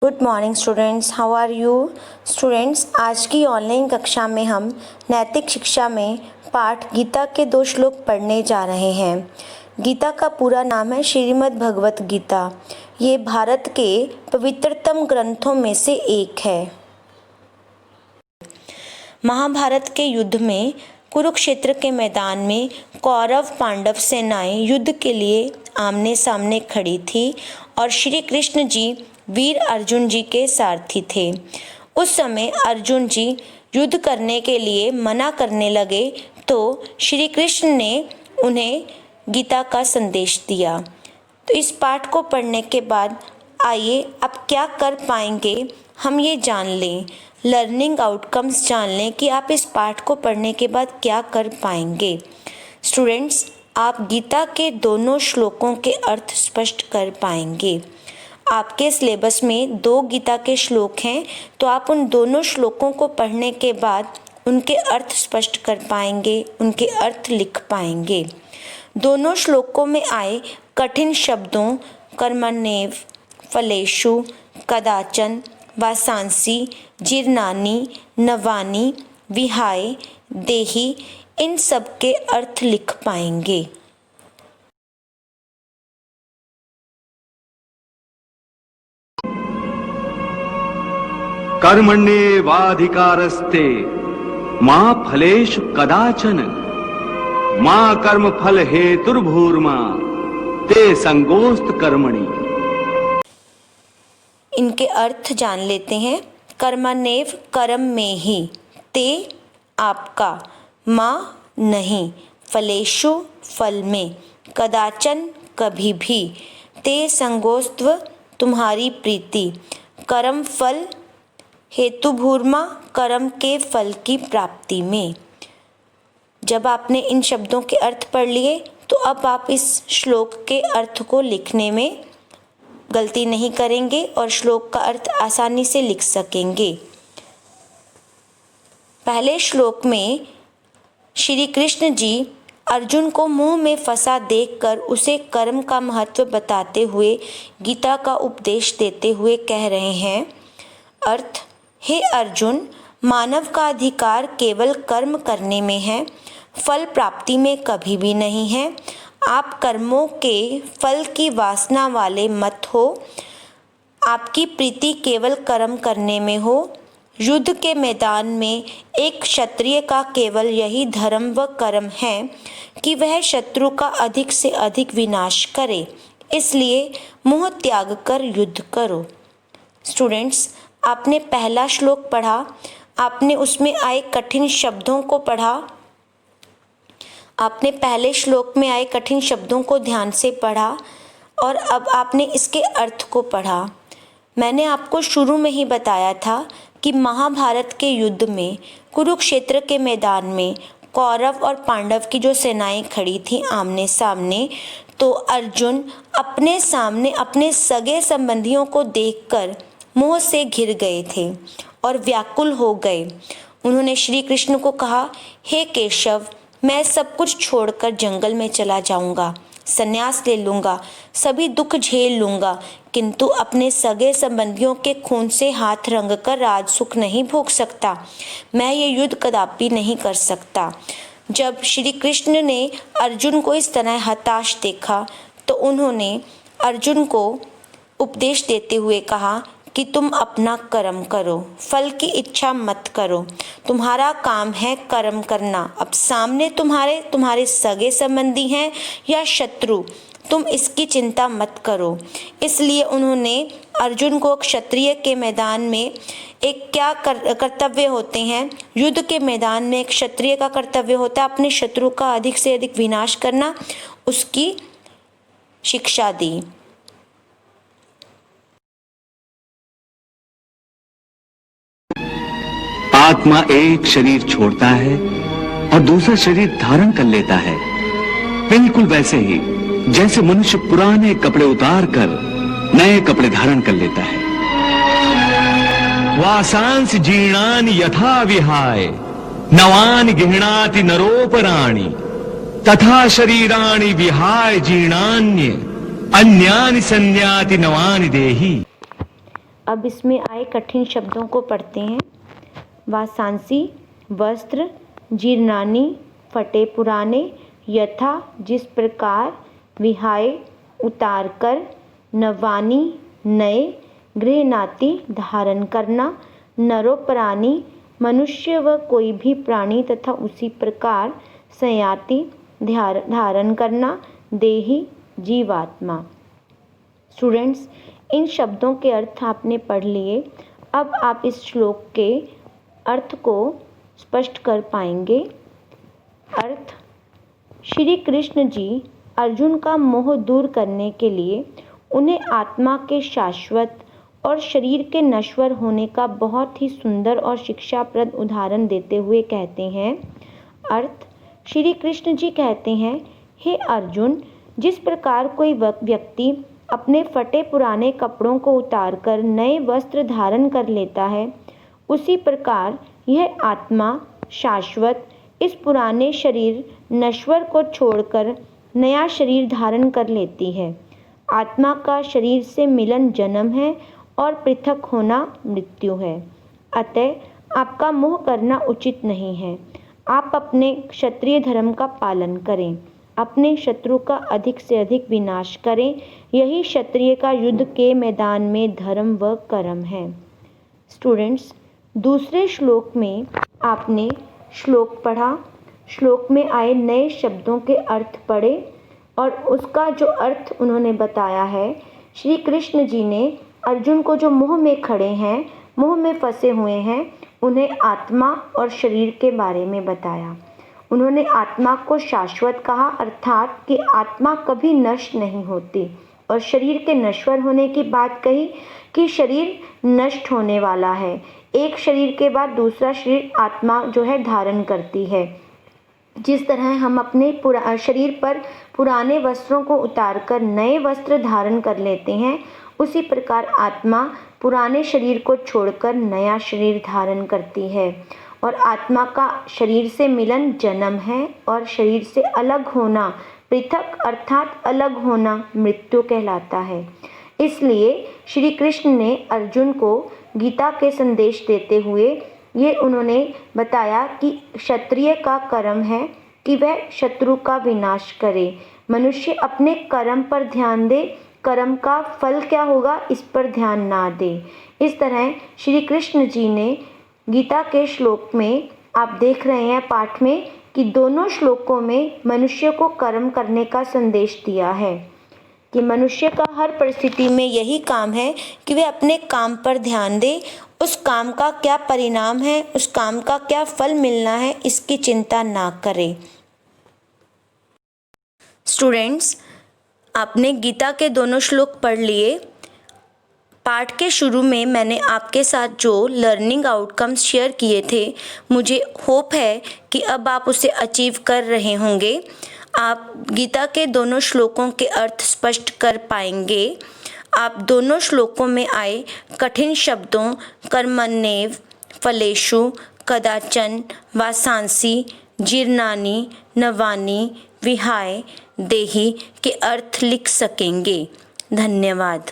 Good morning students, how are you students. आज की online कक्षा में हम नैतिक शिक्षा में पाठ गीता के 2 श्लोक पढ़ने जा रहे हैं। गीता का पूरा नाम है श्रीमद् भगवत गीता। ये भारत के पवित्रतम ग्रंथों में से एक है। महाभारत के युद्ध में कुरुक्षेत्र के मैदान में कौरव पांडव सेनाएं युद्ध के लिए आमने सामने खड़ी थी और श्री कृष्ण जी वीर अर्जुन जी के सारथी थे। उस समय अर्जुन जी युद्ध करने के लिए मना करने लगे तो श्री कृष्ण ने उन्हें गीता का संदेश दिया। तो इस पाठ को पढ़ने के बाद आइए अब क्या कर पाएंगे हम ये जान लें, लर्निंग आउटकम्स जान लें कि आप इस पाठ को पढ़ने के बाद क्या कर पाएंगे। स्टूडेंट्स, आप गीता के दोनों श्लोकों के अर्थ स्पष्ट कर पाएंगे। आपके सिलेबस में 2 गीता के श्लोक हैं, तो आप उन दोनों श्लोकों को पढ़ने के बाद उनके अर्थ स्पष्ट कर पाएंगे, उनके अर्थ लिख पाएंगे। दोनों श्लोकों में आए कठिन शब्दों कर्मण्येव, फलेषु, कदाचन, वासांसि, जीर्णानि, नवानि, विहाय, देहि, इन सब के अर्थ लिख पाएंगे। कर्मण्येवाधिकारस्ते मा फलेषु कदाचन मा कर्म फल हेतुर्भूर्मा ते संगोस्त कर्मणि। इनके अर्थ जान लेते हैं। कर्मण्येव कर्म में ही, ते आपका, माँ नहीं, फलेषु फल में, कदाचन कभी भी, ते संगोस्त्व तुम्हारी प्रीति, कर्म फल हेतुभूर्मा कर्म के फल की प्राप्ति में। जब आपने इन शब्दों के अर्थ पढ़ लिए तो अब आप इस श्लोक के अर्थ को लिखने में गलती नहीं करेंगे और श्लोक का अर्थ आसानी से लिख सकेंगे। पहले श्लोक में श्री कृष्ण जी अर्जुन को मुंह में फंसा देखकर उसे कर्म का महत्व बताते हुए गीता का उपदेश देते हुए कह रहे हैं। अर्थ: हे अर्जुन, मानव का अधिकार केवल कर्म करने में है, फल प्राप्ति में कभी भी नहीं है। आप कर्मों के फल की वासना वाले मत हो। आपकी प्रीति केवल कर्म करने में हो। युद्ध के मैदान में एक क्षत्रिय का केवल यही धर्म व कर्म है कि वह शत्रु का अधिक से अधिक विनाश करे, इसलिए मोह त्याग कर युद्ध करो। स्टूडेंट्स, आपने पहला श्लोक पढ़ा, आपने उसमें आए कठिन शब्दों को पढ़ा, आपने पहले श्लोक में आए कठिन शब्दों को ध्यान से पढ़ा और अब आपने इसके अर्थ को पढ़ा। मैंने आपको शुरू में ही बताया था कि महाभारत के युद्ध में कुरुक्षेत्र के मैदान में कौरव और पांडव की जो सेनाएं खड़ी थी आमने सामने, तो अर्जुन अपने सामने अपने सगे संबंधियों को देखकर मोह से घिर गए थे और व्याकुल हो गए। उन्होंने श्री कृष्ण को कहा, हे केशव, मैं सब कुछ छोड़कर जंगल में चला जाऊंगा, संन्यास ले लूंगा, सभी दुख झेल लूंगा, किंतु अपने सगे संबंधियों के खून से हाथ रंगकर राज सुख नहीं भोग सकता। मैं ये युद्ध कदापि नहीं कर सकता। जब श्री कृष्ण ने अर्जुन को इस तरह हताश देखा तो उन्होंने अर्जुन को उपदेश देते हुए कहा कि तुम अपना कर्म करो, फल की इच्छा मत करो। तुम्हारा काम है कर्म करना। अब सामने तुम्हारे सगे संबंधी हैं या शत्रु, तुम इसकी चिंता मत करो। इसलिए उन्होंने अर्जुन को क्षत्रिय के मैदान में एक क्या कर्तव्य होते हैं, युद्ध के मैदान में एक क्षत्रिय का कर्तव्य होता है अपने शत्रु का अधिक से अधिक विनाश करना, उसकी शिक्षा दी। आत्मा एक शरीर छोड़ता है और दूसरा शरीर धारण कर लेता है, बिल्कुल वैसे ही जैसे मनुष्य पुराने कपड़े उतार कर नए कपड़े धारण कर लेता है। वासांस जीर्णानि यथा विहाय नवानि गृह्णाति नरोपराणि तथा शरीराणि विहाय जीर्णान्य अन्यानि संन्याति नवानि देहि। अब इसमें आए कठिन शब्दों को पढ़ते हैं। वासांसी वस्त्र, जीर्णानि फटे पुराने, यथा जिस प्रकार, विहाय उतार कर, नवानि नए, गृह्णाति धारण करना, नरोपराणि मनुष्य व कोई भी प्राणी तथा उसी प्रकार, संयाति धारण करना, देही जीवात्मा। स्टूडेंट्स, इन शब्दों के अर्थ आपने पढ़ लिए। अब आप इस श्लोक के अर्थ को स्पष्ट कर पाएंगे। अर्थ: श्री कृष्ण जी अर्जुन का मोह दूर करने के लिए उन्हें आत्मा के शाश्वत और शरीर के नश्वर होने का बहुत ही सुंदर और शिक्षाप्रद उदाहरण देते हुए कहते हैं। अर्थ: श्री कृष्ण जी कहते हैं, हे अर्जुन, जिस प्रकार कोई व्यक्ति अपने फटे पुराने कपड़ों को उतारकर नए वस्त्र धारण कर लेता है, उसी प्रकार यह आत्मा शाश्वत इस पुराने शरीर नश्वर को छोड़कर नया शरीर धारण कर लेती है। आत्मा का शरीर से मिलन जन्म है और पृथक होना मृत्यु है। अतः आपका मोह करना उचित नहीं है। आप अपने क्षत्रिय धर्म का पालन करें, अपने शत्रु का अधिक से अधिक विनाश करें। यही क्षत्रिय का युद्ध के मैदान में धर्म व कर्म है। स्टूडेंट्स, दूसरे श्लोक में आपने श्लोक पढ़ा, श्लोक में आए नए शब्दों के अर्थ पढ़े और उसका जो अर्थ उन्होंने बताया है, श्री कृष्ण जी ने अर्जुन को जो मोह में खड़े हैं, मोह में फंसे हुए हैं, उन्हें आत्मा और शरीर के बारे में बताया। उन्होंने आत्मा को शाश्वत कहा, अर्थात कि आत्मा कभी नष्ट नहीं होती, और शरीर के नश्वर होने की बात कही कि शरीर नष्ट होने वाला है। एक शरीर के बाद दूसरा शरीर आत्मा जो है धारण करती है। जिस तरह हम अपने शरीर पर पुराने वस्त्रों को उतारकर नए वस्त्र धारण कर लेते हैं, उसी प्रकार आत्मा पुराने शरीर को छोड़कर नया शरीर धारण करती है। और आत्मा का शरीर से मिलन जन्म है और शरीर से अलग होना, पृथक अर्थात अलग होना, मृत्यु कहलाता है। इसलिए श्री कृष्ण ने अर्जुन को गीता के संदेश देते हुए ये उन्होंने बताया कि क्षत्रिय का कर्म है कि वह शत्रु का विनाश करे। मनुष्य अपने कर्म पर ध्यान दे, कर्म का फल क्या होगा इस पर ध्यान ना दे। इस तरह श्री कृष्ण जी ने गीता के श्लोक में आप देख रहे हैं पाठ में कि दोनों श्लोकों में मनुष्य को कर्म करने का संदेश दिया है कि मनुष्य का हर परिस्थिति में यही काम है कि वे अपने काम पर ध्यान दे। उस काम का क्या परिणाम है, उस काम का क्या फल मिलना है, इसकी चिंता ना करे। स्टूडेंट्स, आपने गीता के दोनों श्लोक पढ़ लिए। पाठ के शुरू में मैंने आपके साथ जो लर्निंग आउटकम्स शेयर किए थे, मुझे होप है कि अब आप उसे अचीव कर रहे होंगे। आप गीता के दोनों श्लोकों के अर्थ स्पष्ट कर पाएंगे। आप दोनों श्लोकों में आए कठिन शब्दों कर्मण्येव फलेषु कदाचन वासांसि जीर्णानि नवानि विहाय देहि के अर्थ लिख सकेंगे। धन्यवाद।